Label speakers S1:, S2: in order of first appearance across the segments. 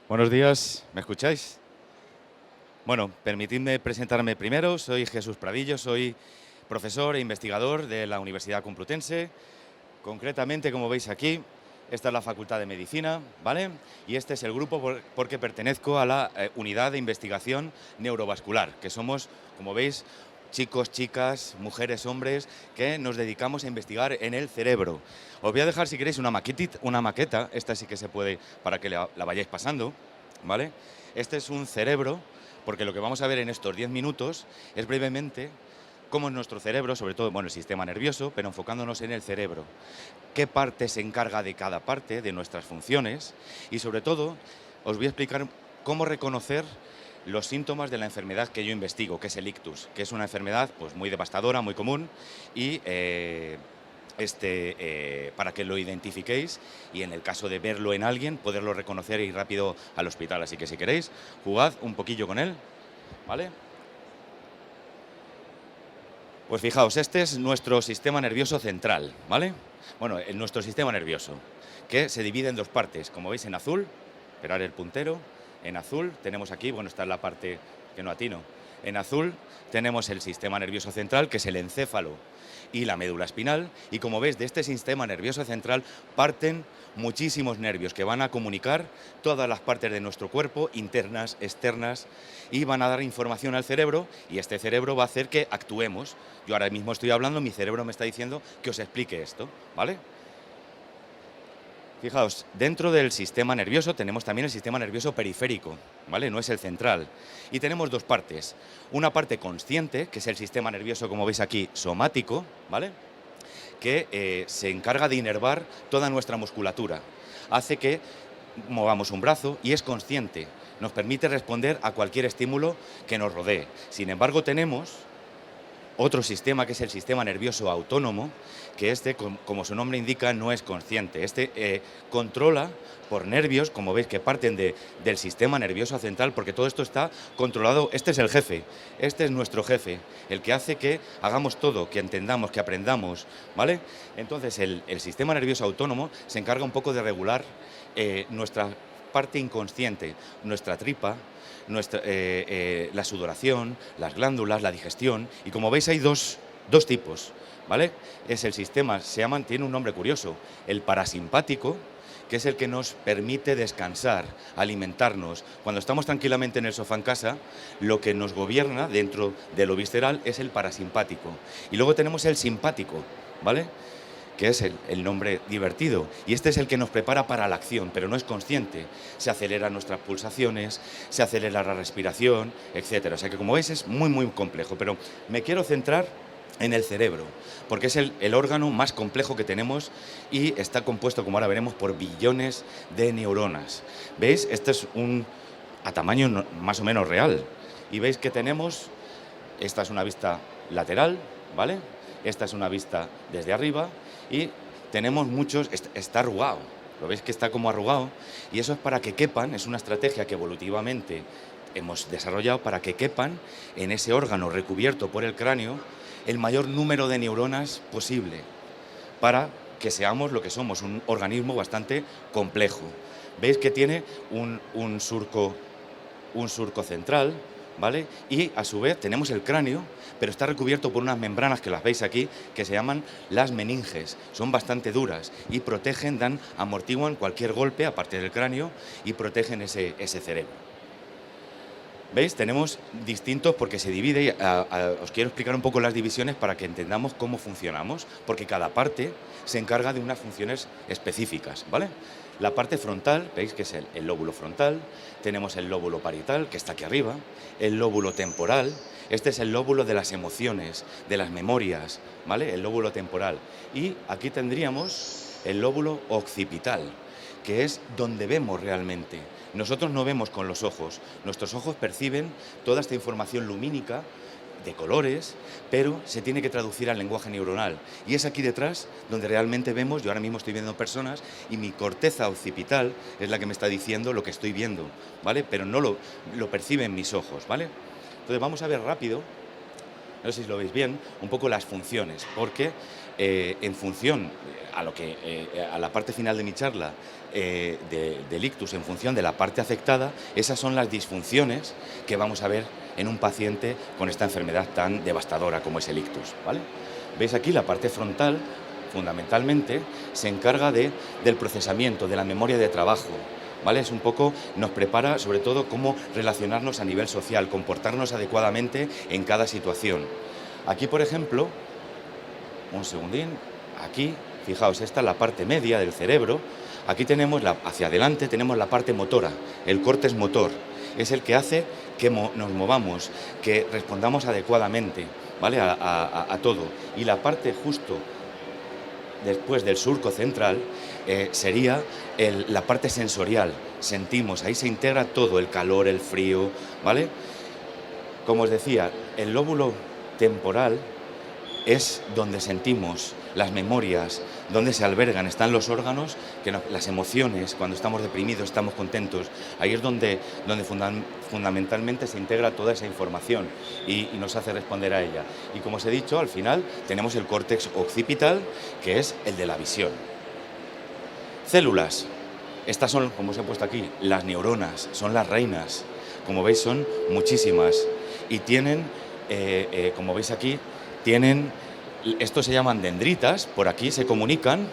S1: Buenos días, ¿me escucháis? Bueno, permitidme presentarme primero. Soy Jesús Pradillo, soy profesor e investigador de la Universidad Complutense. Concretamente, como veis aquí, esta es la Facultad de Medicina, ¿vale? Y este es el grupo porque pertenezco a la Unidad de Investigación Neurovascular, que somos, como veis, chicos, chicas, mujeres, hombres, que nos dedicamos a investigar en el cerebro. Os voy a dejar, si queréis, una maqueta, esta sí que se puede, para que la vayáis pasando, ¿vale? Este es un cerebro, porque lo que vamos a ver en estos 10 minutos es brevemente cómo es nuestro cerebro, sobre todo, bueno, el sistema nervioso, pero enfocándonos en el cerebro. Qué parte se encarga de cada parte de nuestras funciones y, sobre todo, os voy a explicar cómo reconocer los síntomas de la enfermedad que yo investigo, que es el ictus, que es una enfermedad pues, muy devastadora, muy común y para que lo identifiquéis y en el caso de verlo en alguien, poderlo reconocer y ir rápido al hospital. Así que si queréis, jugad un poquillo con él, ¿vale? Pues fijaos, este es nuestro sistema nervioso central, ¿vale? Bueno, nuestro sistema nervioso, que se divide en dos partes, como veis en azul, esperar el puntero, en azul tenemos aquí, bueno, esta es la parte que no atino, en azul tenemos el sistema nervioso central, que es el encéfalo y la médula espinal, y como veis, de este sistema nervioso central parten muchísimos nervios que van a comunicar todas las partes de nuestro cuerpo, internas, externas, y van a dar información al cerebro, y este cerebro va a hacer que actuemos. Yo ahora mismo estoy hablando, mi cerebro me está diciendo que os explique esto, ¿vale? Fijaos, dentro del sistema nervioso tenemos también el sistema nervioso periférico, ¿vale? No es el central. Y tenemos dos partes. Una parte consciente, que es el sistema nervioso, como veis aquí, somático, ¿vale? Que se encarga de inervar toda nuestra musculatura. Hace que movamos un brazo y es consciente. Nos permite responder a cualquier estímulo que nos rodee. Sin embargo, tenemos otro sistema, que es el sistema nervioso autónomo, que como su nombre indica, no es consciente. Controla por nervios, como veis, que parten del sistema nervioso central, porque todo esto está controlado. Este es el jefe, este es nuestro jefe, el que hace que hagamos todo, que entendamos, que aprendamos, ¿vale? Entonces, el sistema nervioso autónomo se encarga un poco de regular nuestra parte inconsciente, nuestra tripa, la sudoración, las glándulas, la digestión. Y como veis hay dos tipos, ¿vale? Es el sistema, tiene un nombre curioso, el parasimpático, que es el que nos permite descansar, alimentarnos. Cuando estamos tranquilamente en el sofá en casa, lo que nos gobierna dentro de lo visceral es el parasimpático. Y luego tenemos el simpático, ¿vale?, que es el nombre divertido, y este es el que nos prepara para la acción, pero no es consciente. Se aceleran nuestras pulsaciones, se acelera la respiración, etcétera. O sea que, como veis, es muy, muy complejo, pero me quiero centrar en el cerebro, porque es el órgano más complejo que tenemos y está compuesto, como ahora veremos, por billones de neuronas. ¿Veis? Este es a tamaño más o menos real, y veis que tenemos, esta es una vista lateral, ¿vale? Esta es una vista desde arriba, y tenemos está arrugado, lo veis que está como arrugado, y eso es para que quepan, es una estrategia que evolutivamente hemos desarrollado para que quepan en ese órgano recubierto por el cráneo el mayor número de neuronas posible, para que seamos lo que somos, un organismo bastante complejo. Veis que tiene un surco central, ¿vale? Y a su vez tenemos el cráneo, pero está recubierto por unas membranas que las veis aquí, que se llaman las meninges. Son bastante duras y protegen, amortiguan cualquier golpe, aparte del cráneo, y protegen ese cerebro. ¿Veis? Tenemos distintos, porque se divide, os quiero explicar un poco las divisiones para que entendamos cómo funcionamos, porque cada parte se encarga de unas funciones específicas, ¿vale? La parte frontal, veis que es el lóbulo frontal, tenemos el lóbulo parietal, que está aquí arriba, el lóbulo temporal, este es el lóbulo de las emociones, de las memorias, ¿vale? El lóbulo temporal. Y aquí tendríamos el lóbulo occipital, que es donde vemos realmente. Nosotros no vemos con los ojos, nuestros ojos perciben toda esta información lumínica de colores, pero se tiene que traducir al lenguaje neuronal. Y es aquí detrás donde realmente vemos. Yo ahora mismo estoy viendo personas y mi corteza occipital es la que me está diciendo lo que estoy viendo, ¿vale? Pero no lo perciben mis ojos, ¿vale? Entonces vamos a ver rápido no sé si lo veis bien, un poco las funciones, porque en función a la parte final de mi charla del ictus, en función de la parte afectada, esas son las disfunciones que vamos a ver en un paciente con esta enfermedad tan devastadora como es el ictus, ¿vale? Veis aquí la parte frontal, fundamentalmente, se encarga del procesamiento, de la memoria de trabajo, ¿vale? Es un poco, nos prepara sobre todo cómo relacionarnos a nivel social, comportarnos adecuadamente en cada situación. Aquí, por ejemplo, un segundín, aquí, fijaos, esta es la parte media del cerebro. Aquí tenemos, hacia adelante, tenemos la parte motora, el córtex motor. Es el que hace que nos movamos, que respondamos adecuadamente, ¿vale? A todo. Y la parte justo después del surco central sería la parte sensorial. Sentimos, ahí se integra todo, el calor, el frío, ¿vale? Como os decía, el lóbulo temporal es donde sentimos las memorias, donde se albergan, están los órganos, las emociones, cuando estamos deprimidos, estamos contentos. Ahí es donde fundamentalmente se integra toda esa información y nos hace responder a ella. Y como os he dicho, al final tenemos el córtex occipital, que es el de la visión. Células. Estas son, como os he puesto aquí, las neuronas, son las reinas. Como veis, son muchísimas. Y tienen, como veis aquí, estos se llaman dendritas, por aquí se comunican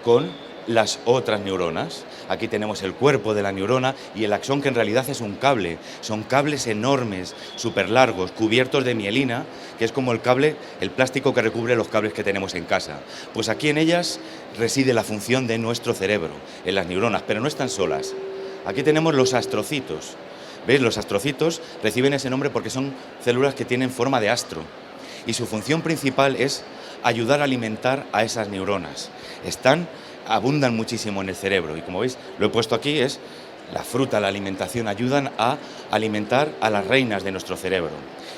S1: con las otras neuronas. Aquí tenemos el cuerpo de la neurona y el axón, que en realidad es un cable. Son cables enormes, súper largos, cubiertos de mielina, que es como el plástico que recubre los cables que tenemos en casa. Pues aquí en ellas reside la función de nuestro cerebro, en las neuronas, pero no están solas. Aquí tenemos los astrocitos. ¿Veis? Los astrocitos reciben ese nombre porque son células que tienen forma de astro. Y su función principal es ayudar a alimentar a esas neuronas. Abundan muchísimo en el cerebro y, como veis, lo he puesto aquí, es la fruta, la alimentación, ayudan a alimentar a las reinas de nuestro cerebro.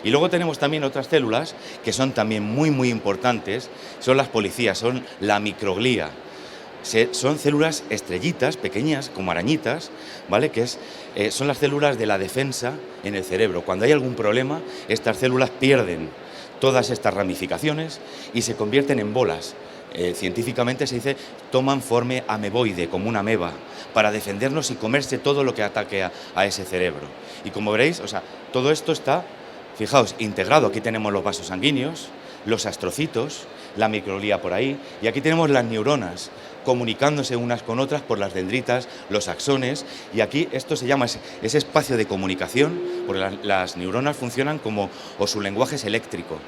S1: Y luego tenemos también otras células que son también muy, muy importantes, son las policías, son la microglía. Son células estrellitas, pequeñas, como arañitas, ¿vale? Son las células de la defensa en el cerebro. Cuando hay algún problema, estas células pierden todas estas ramificaciones y se convierten en bolas. Científicamente se dice, toman forma ameboide, como una ameba, para defendernos y comerse todo lo que ataque a ese cerebro. Y como veréis, todo esto está, fijaos, integrado. Aquí tenemos los vasos sanguíneos, los astrocitos, la microglía por ahí, y aquí tenemos las neuronas comunicándose unas con otras por las dendritas, los axones, y aquí esto se llama ese espacio de comunicación, porque las neuronas funcionan o su lenguaje es eléctrico,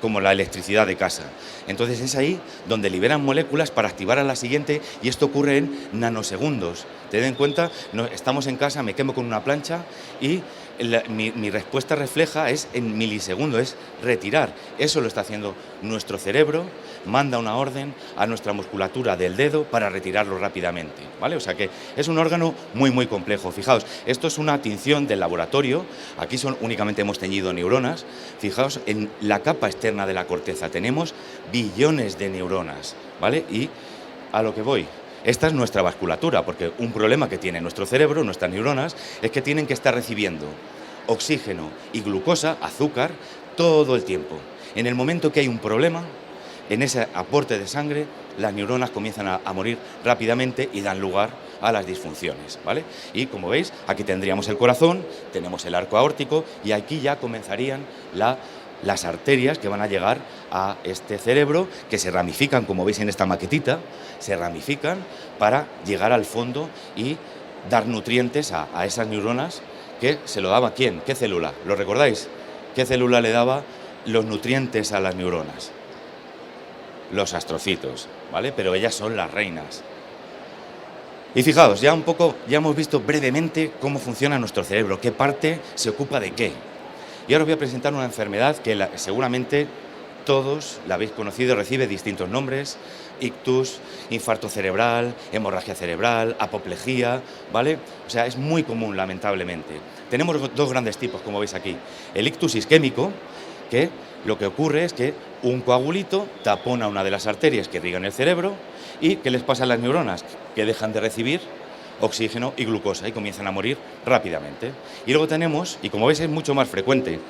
S1: como la electricidad de casa. Entonces es ahí donde liberan moléculas para activar a la siguiente, y esto ocurre en nanosegundos. Tened en cuenta, estamos en casa, me quemo con una plancha y mi respuesta refleja es en milisegundos, es retirar. Eso lo está haciendo nuestro cerebro, manda una orden a nuestra musculatura del dedo para retirarlo rápidamente, ¿vale? O sea que es un órgano muy, muy complejo. Fijaos, esto es una tinción del laboratorio, aquí únicamente hemos teñido neuronas. Fijaos, en la capa externa de la corteza tenemos billones de neuronas, ¿vale? Y a lo que voy, esta es nuestra vasculatura, porque un problema que tiene nuestro cerebro, nuestras neuronas, es que tienen que estar recibiendo oxígeno y glucosa, azúcar, todo el tiempo. En el momento que hay un problema, en ese aporte de sangre, las neuronas comienzan a morir rápidamente y dan lugar a las disfunciones, ¿vale? Y como veis, aquí tendríamos el corazón, tenemos el arco aórtico y aquí ya comenzarían las arterias que van a llegar a este cerebro, que se ramifican, como veis en esta maquetita, se ramifican para llegar al fondo y dar nutrientes a esas neuronas. Que se lo daba ¿quién? ¿Qué célula? ¿Lo recordáis? ¿Qué célula le daba los nutrientes a las neuronas? Los astrocitos, ¿vale? Pero ellas son las reinas. Y fijaos, ya hemos visto brevemente cómo funciona nuestro cerebro, qué parte se ocupa de qué. Y ahora os voy a presentar una enfermedad que seguramente todos la habéis conocido, recibe distintos nombres: ictus, infarto cerebral, hemorragia cerebral, apoplejía, ¿vale? O sea, es muy común, lamentablemente. Tenemos dos grandes tipos, como veis aquí. El ictus isquémico, que lo que ocurre es que un coagulito tapona una de las arterias que irrigan el cerebro y ¿qué les pasa a las neuronas? Que dejan de recibir oxígeno y glucosa y comienzan a morir rápidamente. Y luego tenemos, y como veis es mucho más frecuente,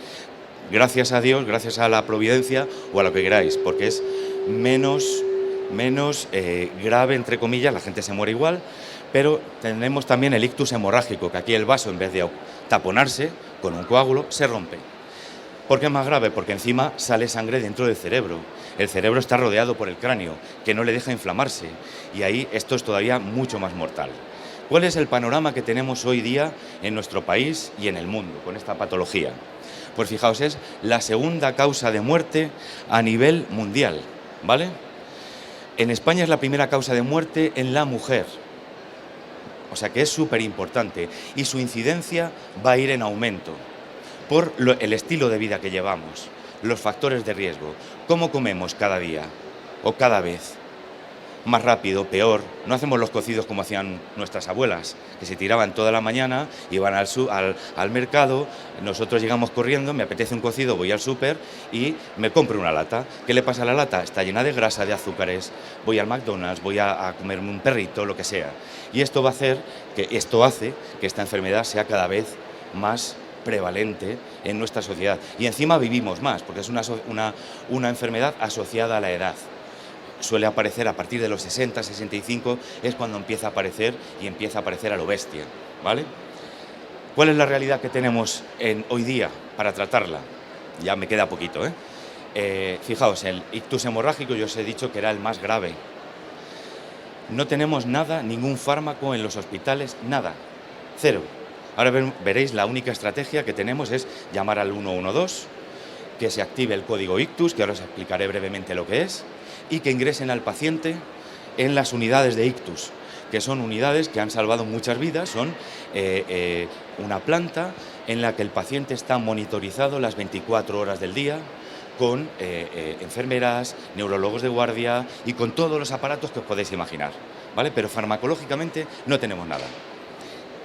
S1: gracias a Dios, gracias a la providencia o a lo que queráis, porque es menos grave, entre comillas, la gente se muere igual, pero tenemos también el ictus hemorrágico, que aquí el vaso, en vez de taponarse con un coágulo, se rompe. ¿Por qué es más grave? Porque encima sale sangre dentro del cerebro. El cerebro está rodeado por el cráneo, que no le deja inflamarse, y ahí esto es todavía mucho más mortal. ¿Cuál es el panorama que tenemos hoy día en nuestro país y en el mundo con esta patología? Pues fijaos, es la segunda causa de muerte a nivel mundial, ¿vale? En España es la primera causa de muerte en la mujer, o sea que es súper importante, y su incidencia va a ir en aumento por el estilo de vida que llevamos, los factores de riesgo, cómo comemos cada día o cada vez, más rápido, peor. No hacemos los cocidos como hacían nuestras abuelas, que se tiraban toda la mañana, iban al mercado, nosotros llegamos corriendo, me apetece un cocido, voy al súper y me compro una lata. ¿Qué le pasa a la lata? Está llena de grasa, de azúcares, voy al McDonald's, voy a comerme un perrito, lo que sea. Y esto hace que esta enfermedad sea cada vez más prevalente en nuestra sociedad. Y encima vivimos más, porque es una enfermedad asociada a la edad. Suele aparecer a partir de los 60, 65, es cuando empieza a aparecer y empieza a aparecer a lo bestia, ¿vale? ¿Cuál es la realidad que tenemos hoy día para tratarla? Ya me queda poquito, fijaos, el ictus hemorrágico yo os he dicho que era el más grave. No tenemos nada, ningún fármaco en los hospitales, nada, cero. Ahora veréis, la única estrategia que tenemos es llamar al 112, que se active el código ictus, que ahora os explicaré brevemente lo que es, y que ingresen al paciente en las unidades de ictus, que son unidades que han salvado muchas vidas, son una planta en la que el paciente está monitorizado las 24 horas del día, con enfermeras, neurólogos de guardia y con todos los aparatos que os podéis imaginar, ¿vale? Pero farmacológicamente no tenemos nada.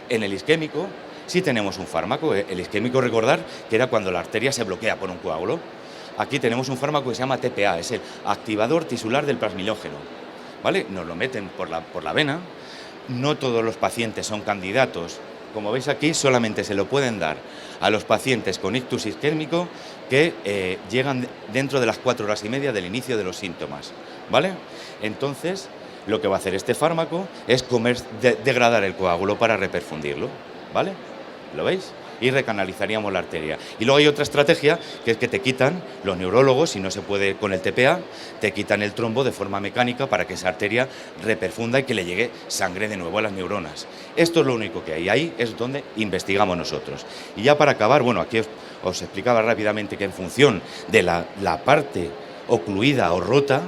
S1: En el isquémico sí tenemos un fármaco. El isquémico, recordar que era cuando la arteria se bloquea por un coágulo. Aquí tenemos un fármaco que se llama TPA, es el activador tisular del plasmilógeno, ¿vale? Nos lo meten por la vena. No todos los pacientes son candidatos. Como veis aquí, solamente se lo pueden dar a los pacientes con ictus isquémico que llegan dentro de las 4 horas y media del inicio de los síntomas, ¿vale? Entonces, lo que va a hacer este fármaco es degradar el coágulo para reperfundirlo, ¿vale? ¿Lo veis? Y recanalizaríamos la arteria. Y luego hay otra estrategia, que es que te quitan, los neurólogos, si no se puede con el TPA, te quitan el trombo de forma mecánica para que esa arteria reperfunda y que le llegue sangre de nuevo a las neuronas. Esto es lo único que hay. Ahí es donde investigamos nosotros. Y ya para acabar, bueno, aquí os explicaba rápidamente que en función de la parte ocluida o rota,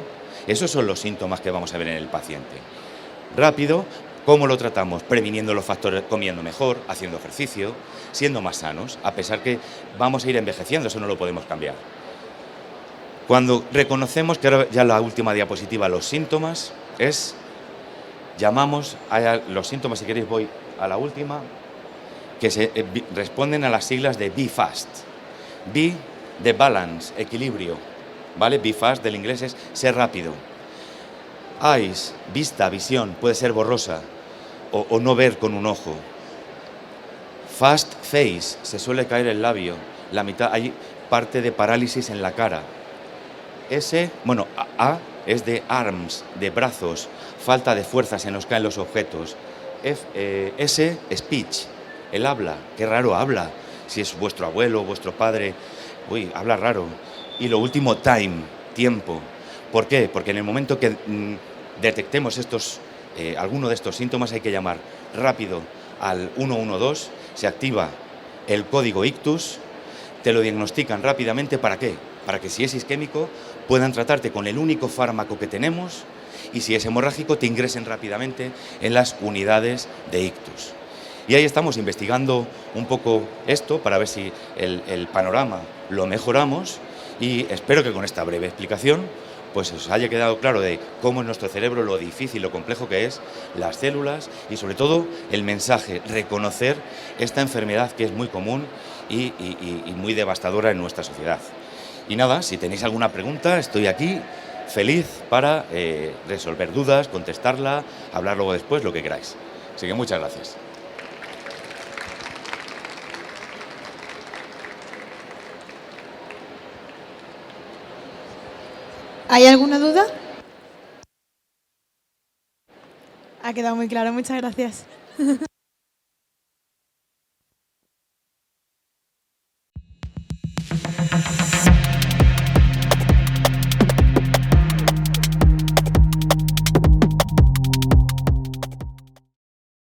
S1: esos son los síntomas que vamos a ver en el paciente. Rápido. ¿Cómo lo tratamos? Previniendo los factores, comiendo mejor, haciendo ejercicio, siendo más sanos, a pesar que vamos a ir envejeciendo, eso no lo podemos cambiar. Cuando reconocemos, que ahora ya la última diapositiva, los síntomas, llamamos a los síntomas, si queréis voy a la última, que responden a las siglas de Be Fast. Be de balance, equilibrio, ¿vale? Be Fast del inglés es ser rápido. Eyes, vista, visión, puede ser borrosa o no ver con un ojo. Fast face, se suele caer el labio, la mitad, hay parte de parálisis en la cara. A es de arms, de brazos, falta de fuerza, se nos caen los objetos. S, speech, el habla, qué raro habla, si es vuestro abuelo, vuestro padre, habla raro. Y lo último, time, tiempo. ¿Por qué? Porque en el momento que detectemos alguno de estos síntomas hay que llamar rápido al 112, se activa el código ictus, te lo diagnostican rápidamente. ¿Para qué? Para que si es isquémico puedan tratarte con el único fármaco que tenemos y si es hemorrágico te ingresen rápidamente en las unidades de ictus. Y ahí estamos investigando un poco esto para ver si el panorama lo mejoramos y espero que con esta breve explicación pues os haya quedado claro de cómo es nuestro cerebro, lo difícil, lo complejo que es, las células y sobre todo el mensaje, reconocer esta enfermedad que es muy común y muy devastadora en nuestra sociedad. Y nada, si tenéis alguna pregunta, estoy aquí feliz para resolver dudas, contestarla, hablar luego después, lo que queráis. Así que muchas gracias.
S2: ¿Hay alguna duda? Ha quedado muy claro, muchas gracias.